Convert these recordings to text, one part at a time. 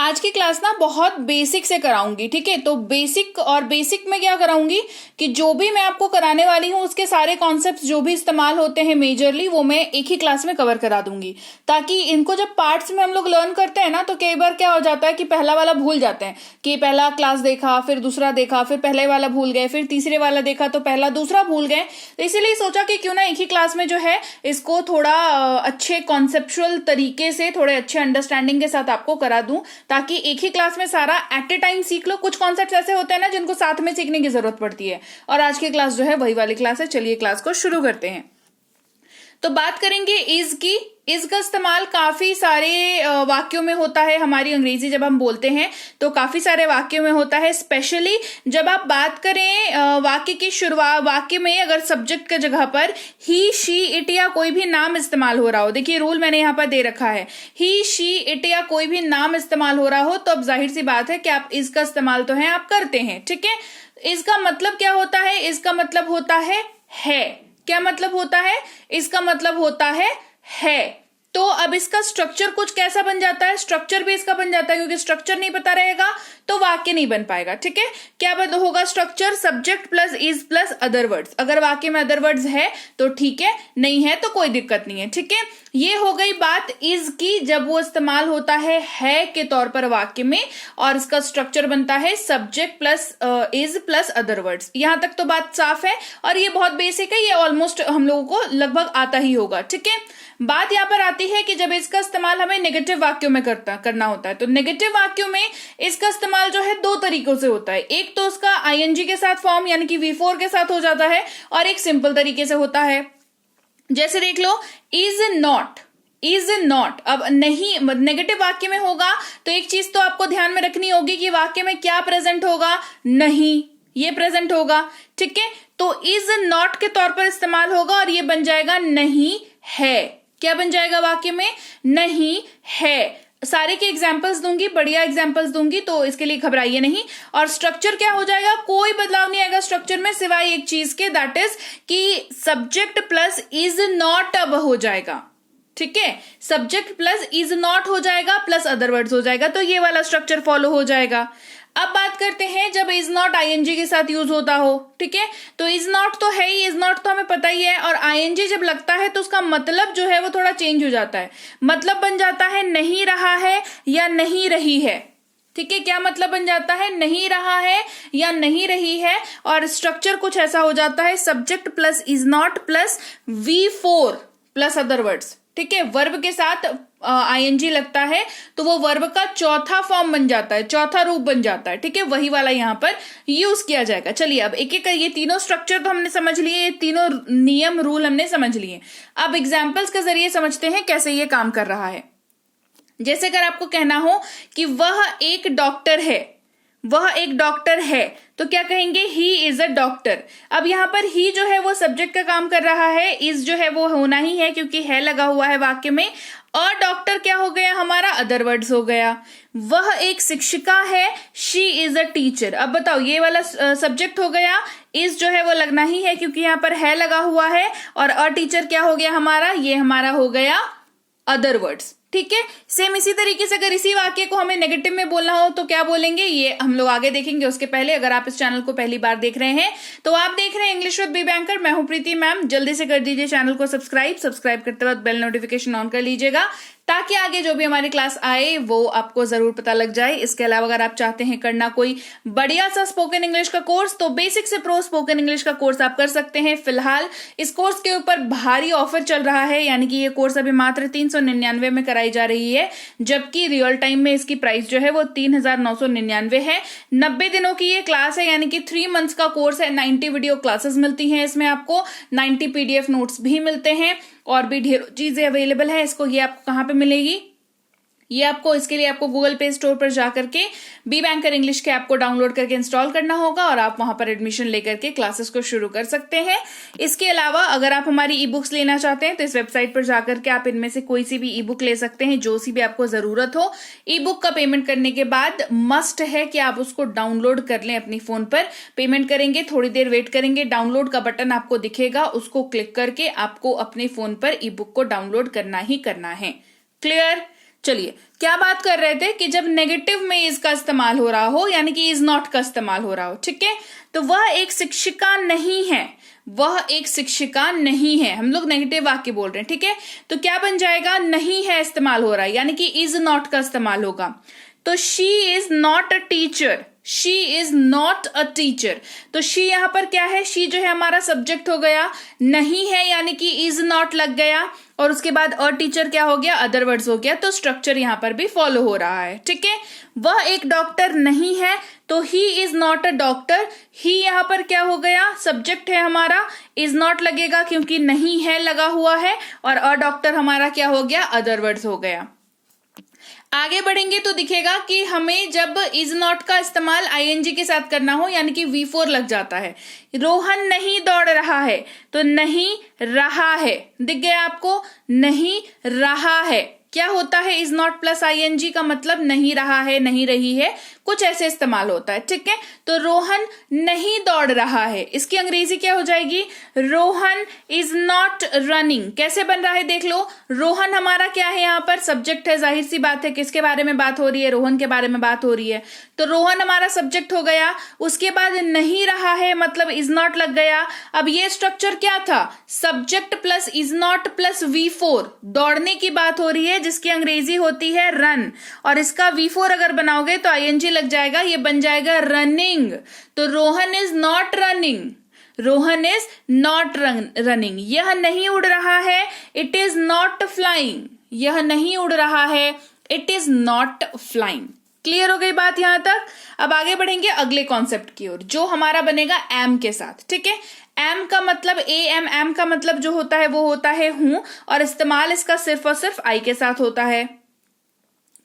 आज की क्लास ना बहुत बेसिक से कराऊंगी, ठीक है। तो बेसिक में क्या कराऊंगी कि जो भी मैं आपको कराने वाली हूँ उसके सारे कॉन्सेप्ट्स जो भी इस्तेमाल होते हैं मेजरली वो मैं एक ही क्लास में कवर करा दूंगी, ताकि इनको जब पार्ट्स में हम लोग लर्न करते हैं ना तो कई बार क्या हो जाता है कि पहला वाला भूल जाते हैं कि पहला क्लास देखा, फिर दूसरा देखा, फिर पहले वाला भूल गए, फिर तीसरे वाला देखा तो पहला दूसरा भूल गए। तो इसीलिए सोचा कि क्यों ना एक ही क्लास में जो है इसको थोड़ा अच्छे कॉन्सेप्चुअल तरीके से, थोड़े अच्छे अंडरस्टैंडिंग के साथ आपको करा दूं, ताकि एक ही क्लास में सारा एट ए टाइम सीख लो। कुछ कॉन्सेप्ट्स ऐसे होते हैं ना जिनको साथ में सीखने की जरूरत पड़ती है, और आज की क्लास जो है वही वाली क्लास है। चलिए क्लास को शुरू करते हैं। तो बात करेंगे इज की। इज का इस्तेमाल काफी सारे वाक्यों में होता है। हमारी अंग्रेजी जब हम बोलते हैं तो काफी सारे वाक्यों में होता है। स्पेशली जब आप बात करें वाक्य की शुरुआत, वाक्य में अगर सब्जेक्ट की जगह पर ही, शी, इट या कोई भी नाम इस्तेमाल हो रहा हो। देखिए रूल मैंने यहाँ पर दे रखा है, ही, शी, इट या कोई भी नाम इस्तेमाल हो रहा हो तो अब जाहिर सी बात है कि आप इज का इस्तेमाल तो है आप करते हैं, ठीक है। इसका मतलब क्या होता है? इसका मतलब होता है। क्या मतलब होता है? इसका मतलब होता है। तो अब इसका स्ट्रक्चर कुछ कैसा बन जाता है? स्ट्रक्चर भी इसका बन जाता है, क्योंकि स्ट्रक्चर नहीं पता रहेगा तो वाक्य नहीं बन पाएगा, ठीक है। क्या होगा structure? Subject plus is plus other words. अगर वाक्य में अदर वर्ड्स है तो ठीक है, नहीं है तो कोई दिक्कत नहीं है, ठीक है। ये हो गई बात इज की, जब वो इस्तेमाल होता है के तौर पर वाक्य में, और इसका स्ट्रक्चर बनता है subject plus is plus other words. यहां तक तो बात साफ है और ये बहुत बेसिक है, ये ऑलमोस्ट हम लोगों को लगभग आता ही होगा, ठीक है। बात यहां पर आती है कि जब इसका इस्तेमाल हमें नेगेटिव वाक्यों में करना होता है, तो नेगेटिव वाक्यों में इसका इस्तेमाल जो है दो तरीकों से होता है। एक तो उसका आईएनजी के साथ फॉर्म यानी कि V4 के साथ हो जाता है, और एक सिंपल तरीके से होता है। जैसे देख लो, इज नॉट। अब नहीं, नेगेटिव वाक्य में होगा तो एक चीज तो आपको ध्यान में रखनी होगी कि वाक्य में क्या प्रेजेंट होगा? नहीं, ये प्रेजेंट होगा, ठीक है। तो इज नॉट के तौर पर इस्तेमाल होगा और ये बन जाएगा नहीं है। क्या बन जाएगा वाक्य में? नहीं है। सारे के एग्जाम्पल्स दूंगी, बढ़िया एग्जाम्पल्स दूंगी, तो इसके लिए घबराइए नहीं। और स्ट्रक्चर क्या हो जाएगा? कोई बदलाव नहीं आएगा स्ट्रक्चर में, सिवाय एक चीज के, दैट इज कि सब्जेक्ट प्लस इज नॉट अब हो जाएगा, ठीक है। सब्जेक्ट प्लस इज नॉट हो जाएगा प्लस अदर वर्ड्स हो जाएगा, तो ये वाला स्ट्रक्चर फॉलो हो जाएगा। अब बात करते हैं जब इज नॉट आईएनजी के साथ यूज होता हो, ठीक है। तो इज नॉट तो है ही, इज नॉट तो हमें पता ही है, और आईएनजी जब लगता है तो उसका मतलब जो है वो थोड़ा चेंज हो जाता है। मतलब बन जाता है नहीं रहा है या नहीं रही है, ठीक है। क्या मतलब बन जाता है? नहीं रहा है या नहीं रही है, और स्ट्रक्चर कुछ ऐसा हो जाता है subject plus is not plus V4 plus other words, ठीक है। वर्ब के साथ आईएनजी लगता है तो वो वर्ब का चौथा फॉर्म बन जाता है, चौथा रूप बन जाता है, ठीक है। वही वाला यहाँ पर यूज किया जाएगा। चलिए अब एक एक ये तीनों स्ट्रक्चर तो हमने समझ लिए, ये तीनों नियम रूल हमने समझ लिए। अब एग्जाम्पल्स के जरिए समझते हैं कैसे ये काम कर रहा है। जैसे अगर आपको कहना हो कि वह एक डॉक्टर है, तो क्या कहेंगे? He is a doctor. अब यहाँ पर ही जो है वो सब्जेक्ट का काम कर रहा है, इज जो है वो होना ही है क्योंकि है लगा हुआ है वाक्य में, और डॉक्टर क्या हो गया हमारा? अदर वर्ड्स हो गया। वह एक शिक्षिका है, शी इज अ टीचर। अब बताओ, ये वाला सब्जेक्ट हो गया, इज जो है वो लगना ही है क्योंकि यहाँ पर है लगा हुआ है, और अ टीचर क्या हो गया हमारा? ये हमारा हो गया अदर वर्ड्स, ठीक है। सेम इसी तरीके से अगर इसी वाक्य को हमें नेगेटिव में बोलना हो तो क्या बोलेंगे, ये हम लोग आगे देखेंगे। उसके पहले अगर आप इस चैनल को पहली बार देख रहे हैं तो आप देख रहे हैं इंग्लिश विद बी बैंकर। मैं हूं प्रीति मैम। जल्दी से कर दीजिए चैनल को सब्सक्राइब करते वक्त बेल नोटिफिकेशन ऑन कर लीजिएगा, ताकि आगे जो भी हमारी क्लास आए वो आपको जरूर पता लग जाए। इसके अलावा अगर आप चाहते हैं करना कोई बढ़िया सा स्पोकन इंग्लिश का कोर्स, तो बेसिक से प्रो स्पोकन इंग्लिश का कोर्स आप कर सकते हैं। फिलहाल इस कोर्स के ऊपर भारी ऑफर चल रहा है, यानी कि ये कोर्स अभी मात्र 399 में कराई जा रही है, जबकि रियल टाइम में इसकी प्राइस जो है वो 3999 है। 90 दिनों की ये क्लास है, यानी कि 3 मंथ्स का कोर्स है। 90 वीडियो क्लासेस मिलती हैं इसमें, आपको 90 PDF नोट्स भी मिलते हैं, और भी ढेरों चीजें अवेलेबल है। इसको ये आपको कहाँ पे मिलेगी? ये आपको, इसके लिए आपको गूगल प्ले स्टोर पर जाकर के बी बैंकर इंग्लिश के ऐप को डाउनलोड करके इंस्टॉल करना होगा, और आप वहां पर एडमिशन लेकर के क्लासेस को शुरू कर सकते हैं। इसके अलावा अगर आप हमारी ई बुक्स लेना चाहते हैं तो इस वेबसाइट पर जाकर के आप इनमें से कोई सी भी ई बुक ले सकते हैं, जो सी भी आपको जरूरत हो। ई बुक का पेमेंट करने के बाद मस्ट है कि आप उसको डाउनलोड कर लें अपनी फोन पर। पेमेंट करेंगे, थोड़ी देर वेट करेंगे, डाउनलोड का बटन आपको दिखेगा, उसको क्लिक करके आपको अपने फोन पर ई बुक को डाउनलोड करना ही करना है। क्लियर? चलिए क्या बात कर रहे थे कि जब नेगेटिव में इज का इस्तेमाल हो रहा हो, यानी कि इज नॉट का इस्तेमाल हो रहा हो, ठीक है, तो वह एक शिक्षिका नहीं है, वह एक शिक्षिका नहीं है। हम लोग नेगेटिव वाक्य बोल रहे हैं, ठीक है, तो क्या बन जाएगा, नहीं है इस्तेमाल हो रहा है, यानी कि इज नॉट का इस्तेमाल होगा। तो she is not a teacher, she is not a teacher, तो शी यहां पर क्या है, शी जो है हमारा सब्जेक्ट हो गया, नहीं है यानी कि इज नॉट लग गया, और उसके बाद अ टीचर क्या हो गया, अदर वर्ड्स हो गया, तो स्ट्रक्चर यहां पर भी फॉलो हो रहा है, ठीक है। वह एक डॉक्टर नहीं है, तो he is not a doctor, he यहां पर क्या हो गया, सब्जेक्ट है हमारा, इज नॉट लगेगा क्योंकि नहीं है लगा हुआ है, और अ डॉक्टर हमारा क्या हो गया, अदर वर्ड्स हो गया। आगे बढ़ेंगे तो दिखेगा कि हमें जब इज नॉट का इस्तेमाल आईएनजी के साथ करना हो, यानी कि V4 लग जाता है। रोहन नहीं दौड़ रहा है, तो नहीं रहा है, दिख गया आपको, नहीं रहा है क्या होता है, इज नॉट प्लस आईएनजी का मतलब नहीं रहा है, नहीं रही है, कुछ ऐसे इस्तेमाल होता है, ठीक है। तो रोहन नहीं दौड़ रहा है, इसकी अंग्रेजी क्या हो जाएगी, रोहन इज नॉट रनिंग। कैसे बन रहा है देख लो, रोहन हमारा क्या है, यहाँ पर सब्जेक्ट है, जाहिर सी बात है, किसके बारे में बात हो रही है, रोहन के बारे में बात हो रही है, तो रोहन हमारा सब्जेक्ट हो गया। उसके बाद नहीं रहा है मतलब इज नॉट लग गया। अब ये स्ट्रक्चर क्या था, subject plus is not plus V4, दौड़ने की बात हो रही है, जिसकी अंग्रेजी होती है रन, और इसका V4 अगर बनाओगे तो आईएनजी लग जाएगा, ये बन जाएगा रनिंग। तो Rohan is not running, Rohan is not running. यह नहीं उड़ रहा है, इट इज नॉट फ्लाइंग, यह नहीं उड़ रहा है, it is not flying. Clear हो गई बात यहां तक। अब आगे बढ़ेंगे अगले कॉन्सेप्ट की ओर, जो हमारा बनेगा एम के साथ, ठीक है। एम का मतलब एम का मतलब जो होता है वो होता है हूं, और इस्तेमाल इसका सिर्फ और सिर्फ आई के साथ होता है।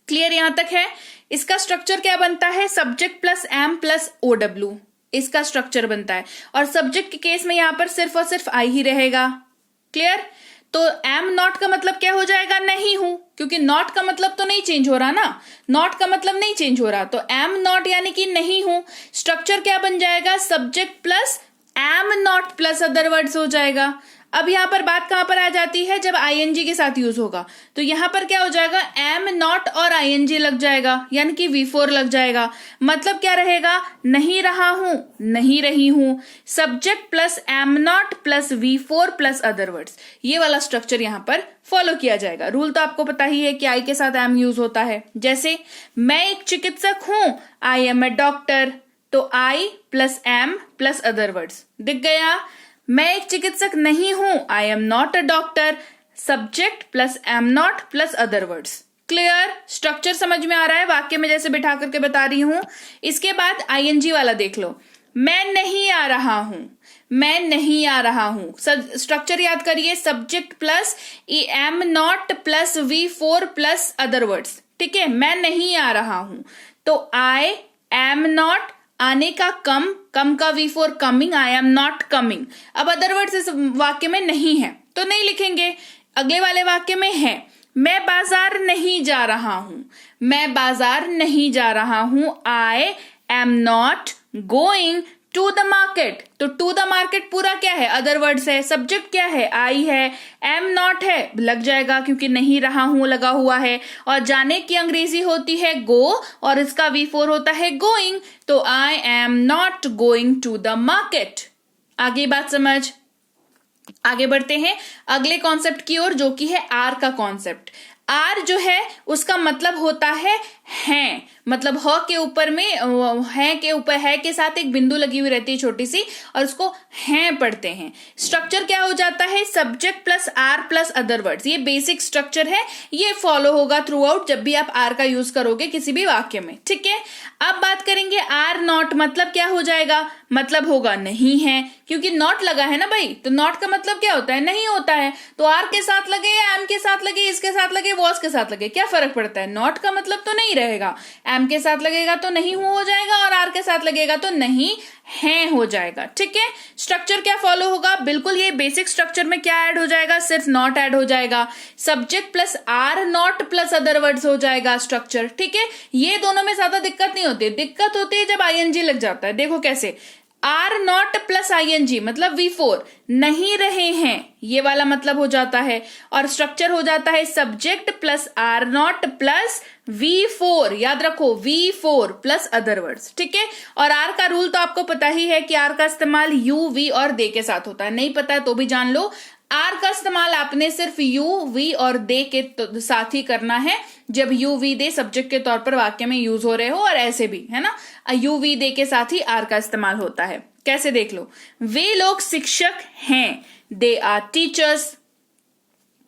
क्लियर यहां तक है। इसका स्ट्रक्चर क्या बनता है, subject plus am plus OW, इसका स्ट्रक्चर बनता है, और सब्जेक्ट के केस में यहां पर सिर्फ और सिर्फ आई ही रहेगा। क्लियर। तो एम नॉट का मतलब क्या हो जाएगा, नहीं हूं, क्योंकि नॉट का मतलब तो नहीं चेंज हो रहा ना, नॉट का मतलब नहीं चेंज हो रहा, तो एम नॉट यानी कि नहीं हूं। स्ट्रक्चर क्या बन जाएगा, subject plus am not plus other words हो जाएगा। अब यहां पर बात कहां पर आ जाती है, जब आईएनजी के साथ यूज होगा, तो यहां पर क्या हो जाएगा, एम नॉट और आईएनजी लग जाएगा, यानी कि V4 लग जाएगा। मतलब क्या रहेगा, नहीं रहा हूं, नहीं रही हूं, subject plus am not plus V4 plus other words, ये वाला स्ट्रक्चर यहां पर फॉलो किया जाएगा। रूल तो आपको पता ही है कि आई के साथ एम यूज होता है। जैसे मैं एक चिकित्सक हूं, आई एम ए डॉक्टर, तो I plus am plus other words, दिख गया। मैं एक चिकित्सक नहीं हूं, I am not a doctor, subject plus am not plus other words. Clear, structure समझ में आ रहा है, वाक्य में जैसे बिठा करके बता रही हूं। इसके बाद आईएनजी वाला देख लो, मैं नहीं आ रहा हूं, मैं नहीं आ रहा हूं, स्ट्रक्चर याद करिए, subject plus am not plus V4 plus other words, ठीक है। मैं नहीं आ रहा हूं, तो आई एम नॉट, आने का कम, कम का V4 coming, I am not coming. अब अदर वर्ड्स इस वाक्य में नहीं है तो नहीं लिखेंगे, अगले वाले वाक्य में है, मैं बाजार नहीं जा रहा हूं, मैं बाजार नहीं जा रहा हूं, I am not going to the market, तो टू द मार्केट पूरा क्या है, अदर वर्ड्स है, सब्जेक्ट क्या है, आई है, एम नॉट है, लग जाएगा क्योंकि नहीं रहा हूं लगा हुआ है, और जाने की अंग्रेजी होती है गो, और इसका V4 होता है गोइंग, तो I am not going to the market. आगे बात समझ। आगे बढ़ते हैं अगले कॉन्सेप्ट की ओर, जो कि है आर का कॉन्सेप्ट। आर जो है उसका मतलब होता है हैं, मतलब ह के ऊपर में, है के ऊपर है के साथ एक बिंदु लगी हुई रहती है छोटी सी, और उसको हैं पढ़ते हैं। स्ट्रक्चर क्या हो जाता है, subject plus are plus other words, ये बेसिक स्ट्रक्चर है, ये फॉलो होगा थ्रू आउट जब भी आप आर का यूज करोगे किसी भी वाक्य में, ठीक है। अब बात करेंगे आर नॉट, मतलब क्या हो जाएगा, मतलब होगा नहीं है, क्योंकि नॉट लगा है ना भाई, तो नॉट का मतलब क्या होता है, नहीं होता है, तो आर के साथ लगे या एम के साथ लगे, इसके साथ लगे, वॉज के साथ लगे, क्या फर्क पड़ता है, नॉट का मतलब तो नहीं रहेगा, एम के साथ लगेगा तो नहीं हो जाएगा, और आर के साथ लगेगा तो नहीं है हो जाएगा, ठीक है। स्ट्रक्चर क्या फॉलो होगा, बिल्कुल ये बेसिक स्ट्रक्चर में क्या ऐड हो जाएगा, सिर्फ नॉट ऐड हो जाएगा, subject plus are not plus other words हो जाएगा स्ट्रक्चर, ठीक है। ये दोनों में ज्यादा दिक्कत नहीं होती, दिक्कत होती है जब आईएनजी लग जाता है। देखो कैसे, आर नॉट प्लस आईएनजी मतलब V4, नहीं रहे हैं, ये वाला मतलब हो जाता है। और स्ट्रक्चर हो जाता है subject plus are not plus V4, याद रखो V4 प्लस अदर वर्ड्स, ठीक है। और आर का रूल तो आपको पता ही है कि आर का इस्तेमाल यू वी और दे के साथ होता है, नहीं पता है तो भी जान लो। आर का इस्तेमाल आपने सिर्फ यू वी और दे के साथ ही करना है, जब यू वी दे सब्जेक्ट के तौर पर वाक्य में यूज हो रहे हो, और ऐसे भी है ना, यू वी दे के साथ ही आर का इस्तेमाल होता है। कैसे देख लो, वे लोग शिक्षक हैं, दे आर टीचर्स।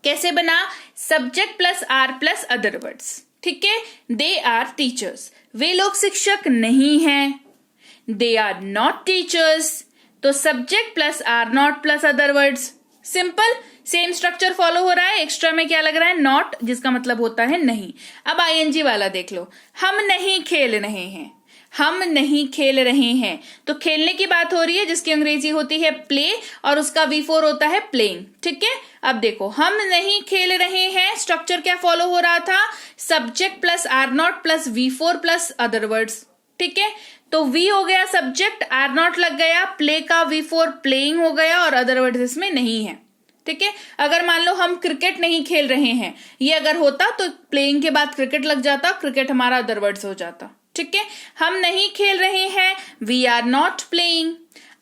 कैसे बना, subject plus are plus other words, ठीक है, दे आर टीचर्स। वे लोग शिक्षक नहीं हैं, दे आर नॉट टीचर्स, तो subject plus are not plus other words. Simple, same structure follow हो रहा है। एक्स्ट्रा में क्या लग रहा है, नॉट, जिसका मतलब होता है नहीं। अब आईएनजी वाला देख लो, हम नहीं खेल रहे हैं, हम नहीं खेल रहे हैं, तो खेलने की बात हो रही है जिसकी अंग्रेजी होती है प्ले और उसका V4 होता है प्लेइंग, ठीक है। अब देखो, हम नहीं खेल रहे हैं, स्ट्रक्चर क्या फॉलो हो रहा था, subject plus are not plus V4 plus other words, ठीक है। तो V हो गया सब्जेक्ट, आर नॉट लग गया, प्ले का V4 प्लेइंग हो गया, और अदर वर्ड्स इसमें नहीं है, ठीक है। अगर मान लो हम क्रिकेट नहीं खेल रहे हैं, ये अगर होता तो प्लेइंग के बाद क्रिकेट लग जाता, क्रिकेट हमारा अदर वर्ड्स हो जाता, ठीक है। हम नहीं खेल रहे हैं, वी आर नॉट प्लेइंग।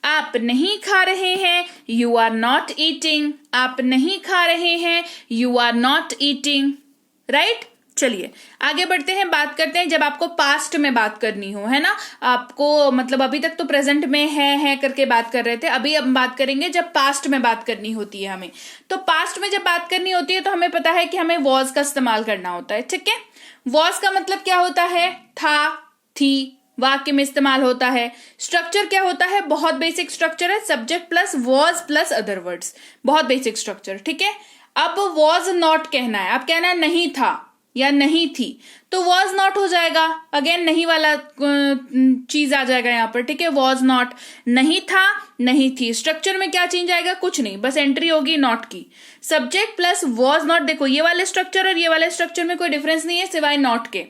आप नहीं खा रहे हैं, यू आर नॉट ईटिंग। आप नहीं खा रहे हैं, you are not eating, right. चलिए आगे बढ़ते हैं, बात करते हैं जब आपको पास्ट में बात करनी हो, है ना। आपको मतलब अभी तक तो प्रेजेंट में है करके बात कर रहे थे, अभी हम बात करेंगे जब पास्ट में बात करनी होती है हमें। तो पास्ट में जब बात करनी होती है तो हमें पता है कि हमें वॉज का इस्तेमाल करना होता है, ठीक है। वॉज का मतलब क्या होता है, था, थी, वाक्य में इस्तेमाल होता है। स्ट्रक्चर क्या होता है, बहुत बेसिक स्ट्रक्चर है, subject plus was plus other words, बहुत बेसिक स्ट्रक्चर, ठीक है। अब वॉज नॉट कहना है, अब कहना है नहीं था या नहीं थी, तो वॉज नॉट हो जाएगा, अगेन नहीं वाला चीज आ जाएगा यहाँ पर, ठीक है। वॉज नॉट, नहीं था, नहीं थी। स्ट्रक्चर में क्या चेंज आएगा, कुछ नहीं, बस एंट्री होगी नॉट की। सब्जेक्ट प्लस वॉज नॉट, देखो ये वाले स्ट्रक्चर और ये वाले स्ट्रक्चर में कोई डिफरेंस नहीं है सिवाय नॉट के,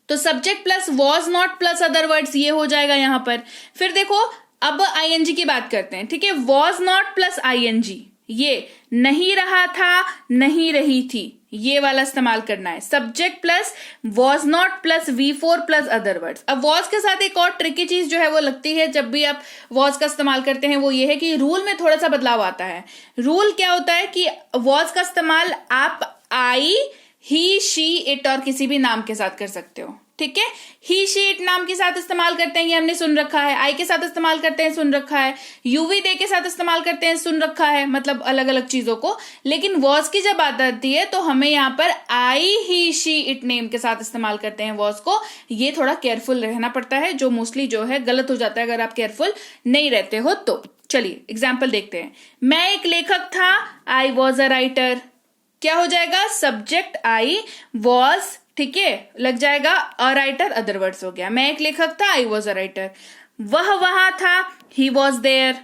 तो subject plus was not plus other words ये हो जाएगा यहाँ पर। फिर देखो अब आईएनजी की बात करते हैं, ठीक है। वॉज नॉट प्लस आईएनजी, ये नहीं रहा था, नहीं रही थी, ये वाला इस्तेमाल करना है। Subject plus was not plus V4 plus other words. अब वॉज के साथ एक और ट्रिकी चीज जो है वो लगती है जब भी आप वॉज का इस्तेमाल करते हैं, वो ये है कि रूल में थोड़ा सा बदलाव आता है। रूल क्या होता है कि वॉज का इस्तेमाल आप आई, ही, शी, इट और किसी भी नाम के साथ कर सकते हो, ठीक है। ही, शी, इट नाम के साथ इस्तेमाल करते हैं, ये हमने सुन रखा है। आई के साथ इस्तेमाल करते हैं, सुन रखा है। यूवी दे के साथ इस्तेमाल करते हैं, सुन रखा है, मतलब अलग अलग चीजों को। लेकिन वॉज की जब बात आती है तो हमें यहाँ पर आई, ही, शी, इट नेम के साथ इस्तेमाल करते हैं वॉज को। ये थोड़ा केयरफुल रहना पड़ता है, जो मोस्टली जो है गलत हो जाता है अगर आप केयरफुल नहीं रहते हो तो। चलिए एग्जाम्पल देखते हैं। मैं एक लेखक था, आई वॉज अ राइटर। क्या हो जाएगा, सब्जेक्ट आई, वॉज, ठीक है, लग जाएगा, अ राइटर अदर वर्ड्स हो गया। मैं एक लेखक था, आई वॉज अ राइटर। वह वहां था, ही वॉज देयर।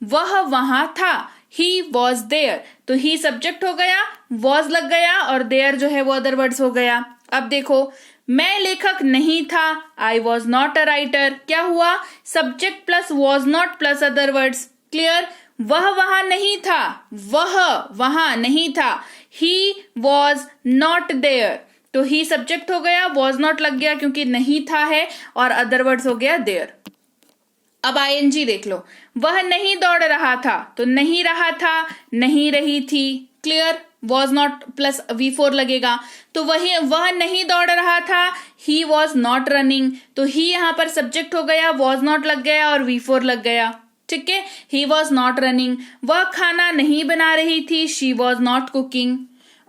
वह वहां था, ही वॉज देयर, तो ही सब्जेक्ट हो गया, वॉज लग गया, और देयर जो है वो अदर वर्ड्स हो गया। अब देखो, मैं लेखक नहीं था, I was not a writer. क्या हुआ, subject plus was not plus other words. Clear. वह वहां नहीं था, वह वहां नहीं था, ही वॉज नॉट देयर, तो ही सब्जेक्ट हो गया, वॉज नॉट लग गया क्योंकि नहीं था है, और अदर वर्ड्स हो गया देयर। अब आईएनजी देख लो, वह नहीं दौड़ रहा था, तो नहीं रहा था, नहीं रही थी। Clear. Was not plus V4 लगेगा, तो वह नहीं दौड़ रहा था, ही वॉज नॉट रनिंग, तो ही यहां पर सब्जेक्ट हो गया, वॉज नॉट लग गया और V4 लग गया, ठीक है। He was not running. वह खाना नहीं बना रही थी, शी वॉज नॉट कुकिंग।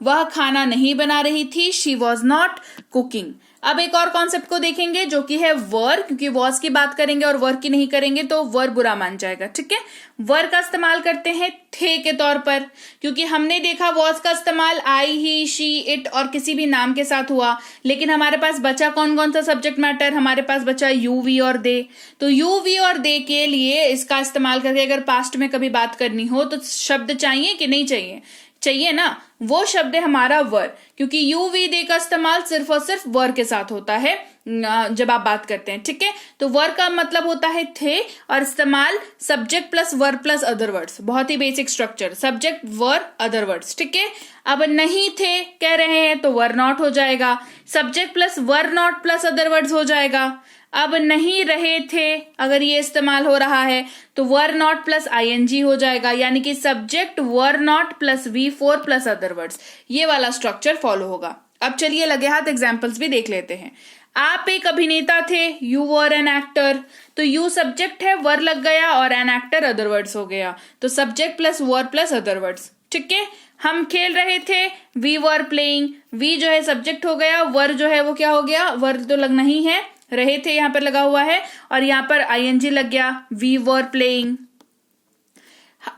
वह खाना नहीं बना रही थी, शी वॉज नॉट कुकिंग। अब एक और कॉन्सेप्ट को देखेंगे जो कि है वर, क्योंकि वॉज की बात करेंगे और वर की नहीं करेंगे तो वर बुरा मान जाएगा, ठीक है। वर का इस्तेमाल करते हैं थे के तौर पर, क्योंकि हमने देखा वॉज का इस्तेमाल आई, ही, शी, इट और किसी भी नाम के साथ हुआ, लेकिन हमारे पास बचा कौन कौन सा सब्जेक्ट मैटर, हमारे पास बचा यू, वी और दे। तो यू, वी और दे के लिए इसका इस्तेमाल करके अगर पास्ट में कभी बात करनी हो तो शब्द चाहिए कि नहीं चाहिए, चाहिए ना। वो शब्द है हमारा वर, क्योंकि यू वी दे का इस्तेमाल सिर्फ और सिर्फ वर के साथ होता है जब आप बात करते हैं, ठीक है। तो वर का मतलब होता है थे और इस्तेमाल subject plus were plus other words, बहुत ही basic structure, subject were other words, ठीक है। अब नहीं थे कह रहे हैं तो वर नॉट हो जाएगा, subject plus were not plus other words हो जाएगा। अब नहीं रहे थे अगर ये इस्तेमाल हो रहा है तो वर नॉट प्लस आईएनजी हो जाएगा, यानी कि subject were not plus V4 plus other words, ये वाला स्ट्रक्चर फॉलो होगा। अब चलिए लगे हाथ एग्जाम्पल्स भी देख लेते हैं। आप एक अभिनेता थे, यू वर एन एक्टर, तो यू सब्जेक्ट है, वर लग गया और एन एक्टर अदर वर्ड्स हो गया, तो subject plus were plus other words, ठीक है। हम खेल रहे थे, वी वर प्लेइंग, वी जो है सब्जेक्ट हो गया, वर जो है वो क्या हो गया, वर तो लगना ही है, रहे थे यहां पर लगा हुआ है और यहां पर आईएनजी लग गया, वी वर प्लेइंग।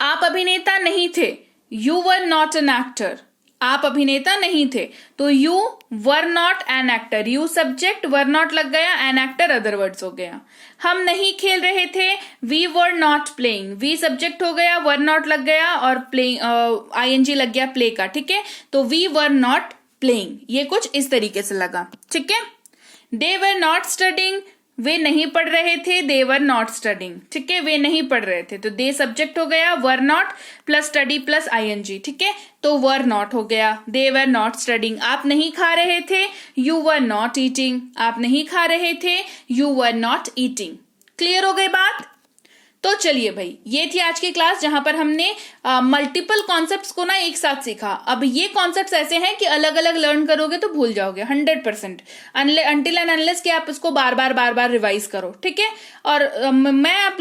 आप अभिनेता नहीं थे, you were not an actor, आप अभिनेता नहीं थे तो you were not an actor, you subject were not लग गया, एन एक्टर अदर वर्ड्स हो गया। हम नहीं खेल रहे थे, we were not playing, we subject हो गया, वर नॉट लग गया और प्लेइंग आईएनजी लग गया प्ले का, ठीक है। तो वी वर नॉट प्लेइंग, ये कुछ इस तरीके से लगा, ठीक है। दे वर नॉट स्टडिंग, वे नहीं पढ़ रहे थे, दे वर नॉट स्टडिंग, ठीक है, वे नहीं पढ़ रहे थे तो दे सब्जेक्ट हो गया, were not plus study plus ING, ठीक है, तो वर नॉट हो गया, दे वर नॉट स्टडिंग। आप नहीं खा रहे थे, यू वर नॉट ईटिंग, आप नहीं खा रहे थे, you were not eating. Clear हो गई बात? तो चलिए भाई, ये थी आज की क्लास जहां पर हमने मल्टीपल कॉन्सेप्ट्स को ना एक साथ सीखा। अब ये कॉन्सेप्ट्स ऐसे हैं कि अलग अलग लर्न करोगे तो भूल जाओगे 100%, अनटिल एंड अनलेस कि आप इसको बार बार रिवाइज करो, ठीक है। और मैं आप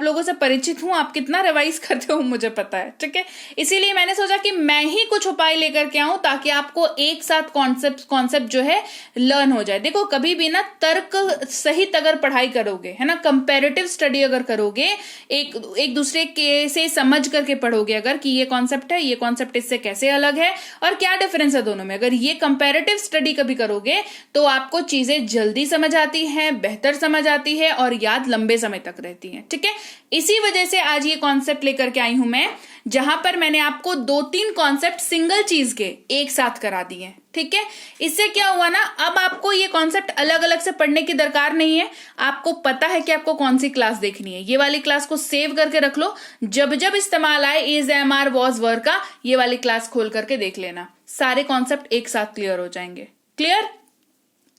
लोगों से परिचित हूं, आप कितना रिवाइज करते हो मुझे पता है, ठीक है। इसीलिए मैंने सोचा कि मैं ही कुछ उपाय लेकर के आऊं ताकि आपको एक साथ कॉन्सेप्ट जो है लर्न हो जाए। देखो कभी भी ना तर्क सहित अगर पढ़ाई करोगे, है ना, कंपेरेटिव स्टडी अगर करोगे, एक दूसरे के से समझ करके पढ़ोगे अगर कि ये कॉन्सेप्ट है, ये कॉन्सेप्ट इससे कैसे अलग है और क्या डिफरेंस है दोनों में, अगर ये कंपैरेटिव स्टडी कभी करोगे तो आपको चीजें जल्दी समझ आती हैं, बेहतर समझ आती है और याद लंबे समय तक रहती है, ठीक है। इसी वजह से आज ये कॉन्सेप्ट लेकर के आई हूं मैं, जहां पर मैंने आपको 2-3 कॉन्सेप्ट सिंगल चीज के एक साथ करा दिए, ठीक है। इससे क्या हुआ ना, अब आपको ये कॉन्सेप्ट अलग अलग से पढ़ने की दरकार नहीं है, आपको पता है कि आपको कौन सी क्लास देखनी है। ये वाली क्लास को सेव करके रख लो, जब जब इस्तेमाल आए इज, एम, आर, वॉज, वर का, ये वाली क्लास खोल करके देख लेना, सारे कॉन्सेप्ट एक साथ क्लियर हो जाएंगे। क्लियर?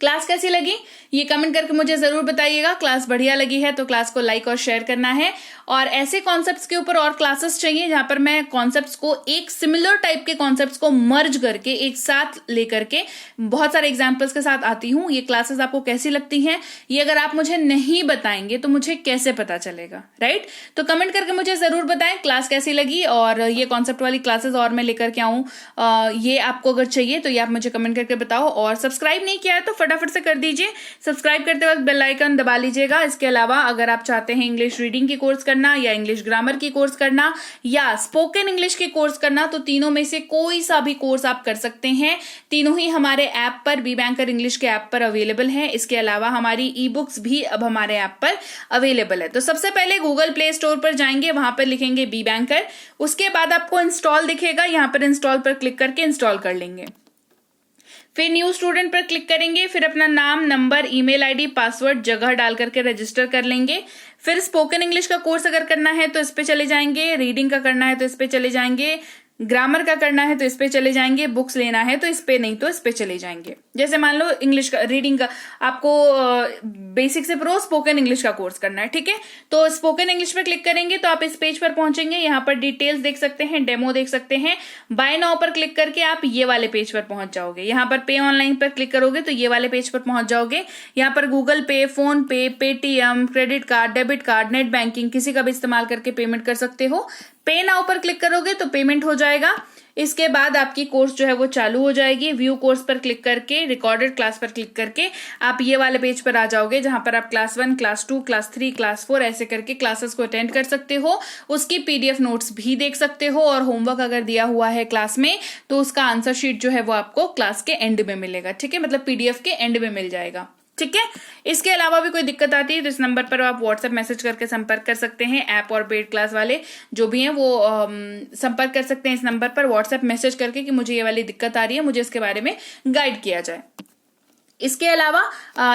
क्लास कैसी लगी ये कमेंट करके मुझे जरूर बताइएगा। क्लास बढ़िया लगी है तो क्लास को लाइक और शेयर करना है, और ऐसे कॉन्सेप्ट्स के ऊपर और क्लासेस चाहिए जहां पर मैं कॉन्सेप्ट्स को, एक सिमिलर टाइप के कॉन्सेप्ट्स को मर्ज करके एक साथ लेकर के बहुत सारे एग्जांपल्स के साथ आती हूं। ये क्लासेस आपको कैसी लगती हैं, ये अगर आप मुझे नहीं बताएंगे तो मुझे कैसे पता चलेगा, राइट। तो कमेंट करके मुझे जरूर बताएं क्लास कैसी लगी, और ये कॉन्सेप्ट वाली क्लासेस और मैं लेकर के आऊं, ये आपको अगर चाहिए तो ये आप मुझे कमेंट करके बताओ। और सब्सक्राइब नहीं किया है तो फटाफट से कर दीजिए, सब्सक्राइब करते वक्त बेल आइकन दबा लीजिएगा। इसके अलावा अगर आप चाहते हैं इंग्लिश रीडिंग की कोर्स करना या इंग्लिश ग्रामर की कोर्स करना या स्पोकन इंग्लिश की कोर्स करना, तो तीनों में से कोई सा भी कोर्स आप कर सकते हैं। तीनों ही हमारे ऐप पर, बी बैंकर इंग्लिश के ऐप पर अवेलेबल है। इसके अलावा हमारी ई बुक्स भी अब हमारे ऐप पर अवेलेबल है। तो सबसे पहले गूगल प्ले स्टोर पर जाएंगे, वहां पर लिखेंगे बी बैंकर, उसके बाद आपको इंस्टॉल दिखेगा, यहां पर इंस्टॉल पर क्लिक करके इंस्टॉल कर लेंगे। फिर न्यू स्टूडेंट पर क्लिक करेंगे, फिर अपना नाम, नंबर, ईमेल आईडी, पासवर्ड, जगह डाल करके रजिस्टर कर लेंगे। फिर स्पोकन इंग्लिश का कोर्स अगर करना है तो इस पे चले जाएंगे, रीडिंग का करना है तो इस पे चले जाएंगे, ग्रामर का करना है तो इस पे चले जाएंगे, बुक्स लेना है तो इस पे, नहीं तो इस पे चले जाएंगे। जैसे मान लो इंग्लिश का, रीडिंग का आपको बेसिक से प्रो स्पोकन इंग्लिश का कोर्स करना है, ठीक है। तो स्पोकन इंग्लिश पे क्लिक करेंगे तो आप इस पेज पर पहुंचेंगे, यहाँ पर डिटेल्स देख सकते हैं, डेमो देख सकते हैं। बाय नाउ पर क्लिक करके आप ये वाले पेज पर पहुंच जाओगे। यहाँ पर पे ऑनलाइन पर क्लिक करोगे तो ये वाले पेज पर पहुंच जाओगे। यहाँ पर गूगल पे, फोन पे, Paytm, credit card, debit card, net banking, किसी का भी इस्तेमाल करके पेमेंट कर सकते हो। पे नाउ पर क्लिक करोगे तो पेमेंट हो जाएगा। इसके बाद आपकी कोर्स जो है वो चालू हो जाएगी। व्यू कोर्स पर क्लिक करके, रिकॉर्डेड क्लास पर क्लिक करके आप ये वाले पेज पर आ जाओगे, जहां पर आप क्लास 1, क्लास 2, क्लास 3, क्लास 4 ऐसे करके क्लासेस को अटेंड कर सकते हो। उसकी पीडीएफ नोट्स भी देख सकते हो, और होमवर्क अगर दिया हुआ है क्लास में तो उसका आंसर शीट जो है वो आपको क्लास के एंड में मिलेगा, ठीक है, मतलब पीडीएफ के एंड में मिल जाएगा। ठीक है। इसके अलावा भी कोई दिक्कत आती है तो इस नंबर पर आप व्हाट्सएप मैसेज करके संपर्क कर सकते हैं। ऐप और पेड क्लास वाले जो भी हैं वो संपर्क कर सकते हैं इस नंबर पर व्हाट्सएप मैसेज करके कि मुझे ये वाली दिक्कत आ रही है, मुझे इसके बारे में गाइड किया जाए। इसके अलावा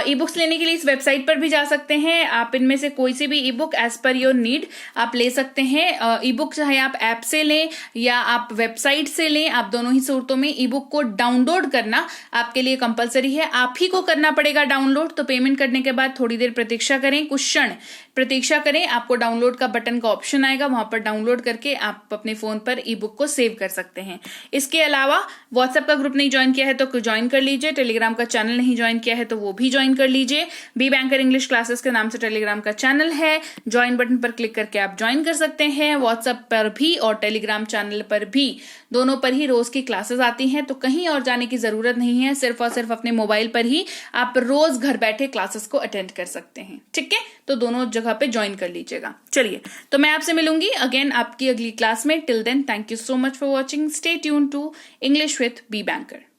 ई बुक्स लेने के लिए इस वेबसाइट पर भी जा सकते हैं आप। इनमें से कोई सी भी ebook as per your need आप ले सकते हैं। ई बुक चाहे आप ऐप से लें या आप वेबसाइट से लें, आप दोनों ही सूरतों में ई बुक को डाउनलोड करना आपके लिए कंपलसरी है। आप ही को करना पड़ेगा डाउनलोड। तो पेमेंट करने के बाद थोड़ी देर प्रतीक्षा करें, कुछ क्षण प्रतीक्षा करें, आपको डाउनलोड का बटन का ऑप्शन आएगा, वहां पर डाउनलोड करके आप अपने फोन पर ई बुक को सेव कर सकते हैं। इसके अलावा व्हाट्सएप का ग्रुप नहीं ज्वाइन किया है तो ज्वाइन कर लीजिए। टेलीग्राम का चैनल नहीं ज्वाइन किया है तो वो भी ज्वाइन कर लीजिए। बी बैंकर इंग्लिश क्लासेस के नाम से टेलीग्राम का चैनल है, ज्वाइन बटन पर क्लिक करके आप ज्वाइन कर सकते हैं। व्हाट्सएप पर भी और टेलीग्राम चैनल पर भी, दोनों पर ही रोज की क्लासेस आती हैं, तो कहीं और जाने की जरूरत नहीं है। सिर्फ और सिर्फ अपने मोबाइल पर ही आप रोज घर बैठे क्लासेस को अटेंड कर सकते हैं। ठीक है, तो दोनों जगह पे ज्वाइन कर लीजिएगा। चलिए, तो मैं आपसे मिलूंगी अगेन आपकी अगली क्लास में। Till then, thank you so much for watching. Stay tune to English with B banker.